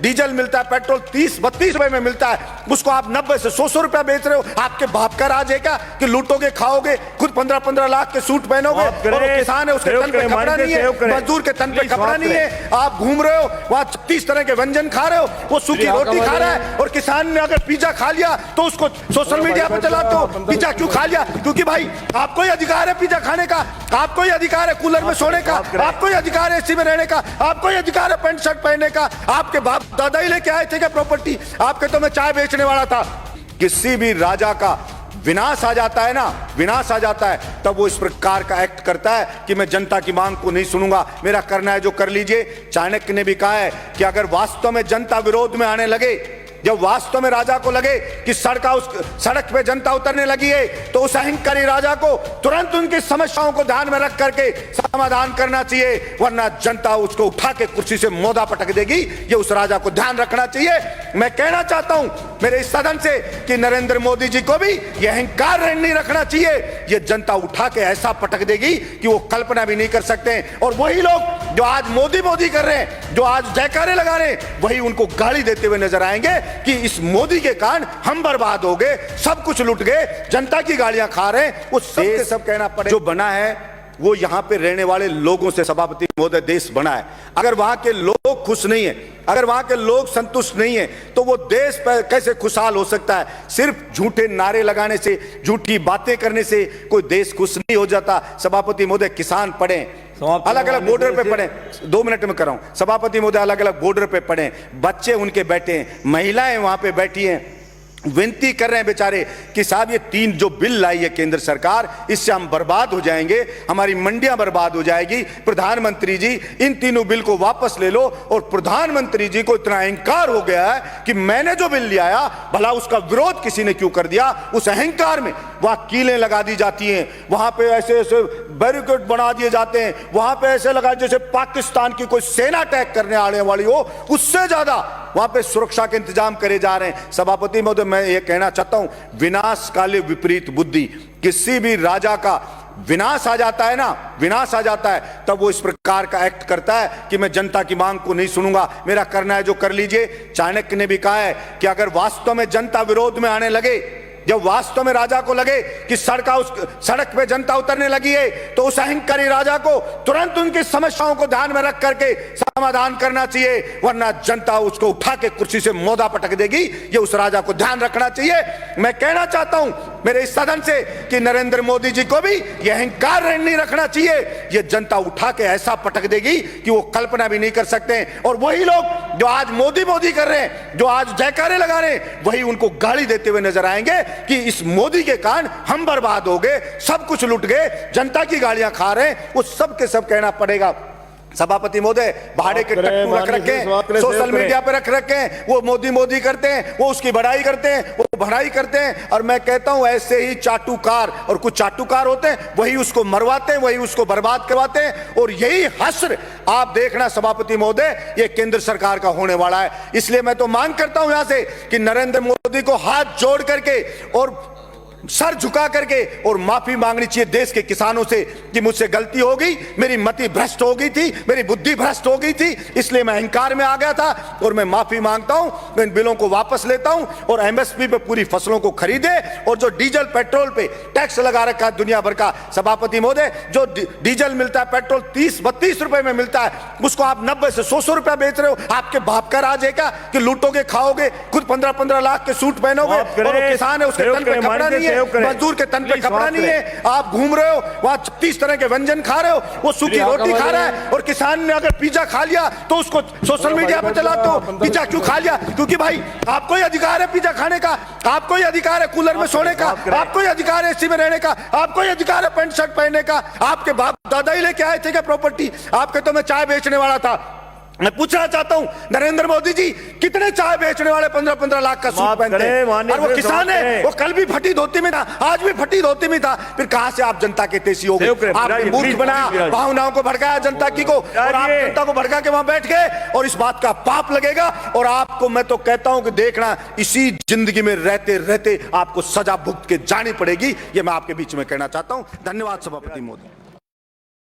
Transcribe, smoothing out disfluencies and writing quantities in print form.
Diesel मिलता है, petrol 30-32 रुपए में मिलता है, उसको आप 90 से 100 रुपया बेच रहे हो। आपके बाप का राज है क्या कि लूटोगे, खाओगे, खुद 15-15 लाख के सूट पहनोगे, और वो किसान है उसके तन पे कपड़ा नहीं है, मजदूर के तन पे कपड़ा नहीं है, आप घूम रहे हो वहां 36 तरह के व्यंजन खा रहे हो, वो सूखी रोटी खा रहा है। और किसान ने अगर पिज्जा खा लिया तो उसको सोशल मीडिया पे चलाते हो, पिज्जा क्यों खा लिया? क्योंकि भाई आपको ही अधिकार है पिज्जा खाने का, आपको ही अधिकार है कूलर में सोने का, आपको ही अधिकार है एसी में रहने का, आपको ही अधिकार है पैंट शर्ट पहनने का। आपके बाप दादा ही लेके आए थे क्या प्रॉपर्टी? आपके तो मैं चाय बेचने वाला था। किसी भी राजा का विनाश आ जाता है ना, विनाश आ जाता है, तब वो इस प्रकार का एक्ट करता है कि मैं जनता की मांग को नहीं सुनूंगा, मेरा करना है जो कर लीजिए। चाणक्य ने भी कहा है कि अगर वास्तव में जनता विरोध में आने लगे, जब वास्तव में राजा को लगे कि सड़क पे जनता उतरने लगी है, तो उस अहंकारी राजा को तुरंत उनकी समस्याओं को ध्यान में रख करके समाधान करना चाहिए, वरना जनता उसको उठा के कुर्सी से मोदा पटक देगी। ये उस राजा को ध्यान रखना चाहिए। मैं कहना चाहता हूं मेरे इस सदन से कि नरेंद्र मोदी जी को भी ये अहंकार नहीं रखना चाहिए। ये जनता उठा के ऐसा पटक देगी कि वो कल्पना भी नहीं कर सकते। और वही लोग जो आज मोदी मोदी कर रहे हैं, जो आज जयकारे लगा रहे हैं, वही उनको गाली देते हुए नजर आएंगे कि इस मोदी के कारण हम बर्बाद हो गए, सब कुछ लुट गए, जनता की गालियां खा रहे हैं। वो सब कहना पड़े। जो बना है वो यहां पे रहने वाले लोगों से सभापति महोदय देश बना है। अगर वहां के लोग खुश नहीं है, अगर वहां के लोग संतुष्ट नहीं है, तो वो देश कैसे खुशहाल हो सकता है? सिर्फ झूठे नारे लगाने से, झूठी बातें करने से कोई देश खुश नहीं हो जाता। सभापति महोदय किसान पढ़े, अलग अलग बॉर्डर पे पड़े, 2 मिनट में कर रहा हूं। सभापति महोदय अलग अलग बॉर्डर पे पड़े, बच्चे उनके बैठे हैं, महिलाएं वहां पे बैठी हैं, विनती कर रहे हैं बेचारे कि साहब ये 3 जो बिल लाई है केंद्र सरकार, इससे हम बर्बाद हो जाएंगे, हमारी मंडियां बर्बाद हो जाएगी। प्रधानमंत्री जी इन तीनों बिल को वापस ले लो। और प्रधानमंत्री जी को इतना अहंकार हो गया है कि मैंने जो बिल लिया आया, भला उसका विरोध किसी ने क्यों कर दिया? उस अहंकार में वहां कीलें लगा दी जाती हैं, वहां पे ऐसे ऐसे बैरिकेड बना दिए जाते हैं, वहां पे ऐसे लगा जैसे पाकिस्तान की कोई सेना अटैक करने आने वाली हो, उससे ज्यादा वहां पे सुरक्षा के इंतजाम करे जा रहे हैं। सभापति महोदय मैं ये कहना चाहता हूं, विनाश काले विपरीत बुद्धि। किसी भी राजा का विनाश आ जाता है ना, विनाश आ जाता है, तब वो इस प्रकार का एक्ट करता है कि मैं जनता की मांग को नहीं सुनूंगा, मेरा करना है जो कर लीजिए। चाणक्य ने भी कहा है कि अगर वास्तव में जनता विरोध में आने लगे, जब वास्तव में राजा को लगे कि सड़क पे जनता उतरने लगी है, तो उस अहंकारी राजा को तुरंत उनकी समस्याओं को ध्यान में रख करके समाधान करना चाहिए, वरना जनता उसको उठा के कुर्सी से मोदा पटक देगी। ये उस राजा को ध्यान रखना चाहिए। मैं कहना चाहता हूं मेरे इस सदन से कि नरेंद्र मोदी जी को भी ये अहंकार नहीं रखना चाहिए। ये जनता उठा के ऐसा पटक देगी कि वो कल्पना भी नहीं कर सकते। और वही लोग जो आज मोदी मोदी कर रहे हैं, जो आज जयकारे लगा रहे हैं, वही उनको गाली देते हुए नजर आएंगे कि इस मोदी के कारण हम बर्बाद हो गए, सब कुछ लुट गए, जनता की गालियां खा रहे हैं। वो सब के सब कहना पड़ेगा। सभापति महोदय भाड़े के टट्टू रख रखे हैं, सोशल मीडिया पे रख रखे हैं, वो मोदी मोदी करते हैं, वो उसकी बड़ाई करते हैं, वो भड़ाई करते हैं। और मैं कहता हूं ऐसे ही चाटुकार, और कुछ चाटुकार होते हैं, वही उसको मरवाते हैं, वही उसको बर्बाद करवाते हैं। और यही हश्र आप देखना सभापति महोदय, ये केंद्र सरकार का होने वाला है। इसलिए मैं तो मांग करता हूं यहां से कि नरेंद्र मोदी को हाथ जोड़ करके और सर झुका करके और माफी मांगनी चाहिए देश के किसानों से कि मुझसे गलती हो गई, मेरी मति भ्रष्ट हो गई थी, मेरी बुद्धि भ्रष्ट हो गई थी, इसलिए मैं अहंकार में आ गया था और मैं माफी मांगता हूं, मैं इन बिलों को वापस लेता हूं और एमएसपी पे पूरी फसलों को खरीदे। और जो डीजल पेट्रोल पे टैक्स लगा रखा है दुनिया भर का, सभापति महोदय जो डीजल मिलता है, पेट्रोल 30-32 रुपए में मिलता है, उसको आप 90 से 100 रुपया बेच रहे हो। आपके बाप का राज है क्या कि लूटोगे, खाओगे, खुद 15-15 लाख के सूट पहनोगे, और वो किसान है उसके तन पे कपड़ा नहीं है, मजदूर के तन पे कपड़ा नहीं है, आप घूम रहे हो वहां 36 तरह के व्यंजन खा रहे हो, वो सूखी रोटी खा रहा है। और किसान ने अगर पिज्जा खा लिया तो उसको सोशल मीडिया पे चलाते हो, पिज्जा क्यों खा लिया? क्योंकि भाई आपको ही अधिकार है पिज्जा खाने का, आपको ही अधिकार है कूलर में सोने का, आपको ही अधिकार है एसी में रहने का, आपको ही अधिकार है पैंट शर्ट पहनने का। आपके बाप दादा ही लेके आए थे क्या प्रॉपर्टी? आपके तो मैं चाय बेचने वाला था। मैं पूछना चाहता हूं नरेंद्र मोदी जी, कितने चाय बेचने वाले 15-15 लाख का सूट पहनते हैं? और वो किसान है, वो कल भी फटी धोती में था, आज भी फटी धोती में था। फिर कहां से आप जनता के तेजी हो गए? आपने मूर्ख बनाया, भावनाओं को भड़काया जनता की को, और आप जनता को भड़का के वहां बैठ गए। और इस बात का पाप लगेगा। और आपको मैं तो कहता हूं कि देखना, इसी जिंदगी में रहते रहते आपको सजा भुगत के जानी पड़ेगी। ये मैं आपके बीच में कहना चाहता हूं। धन्यवाद सभापति महोदय।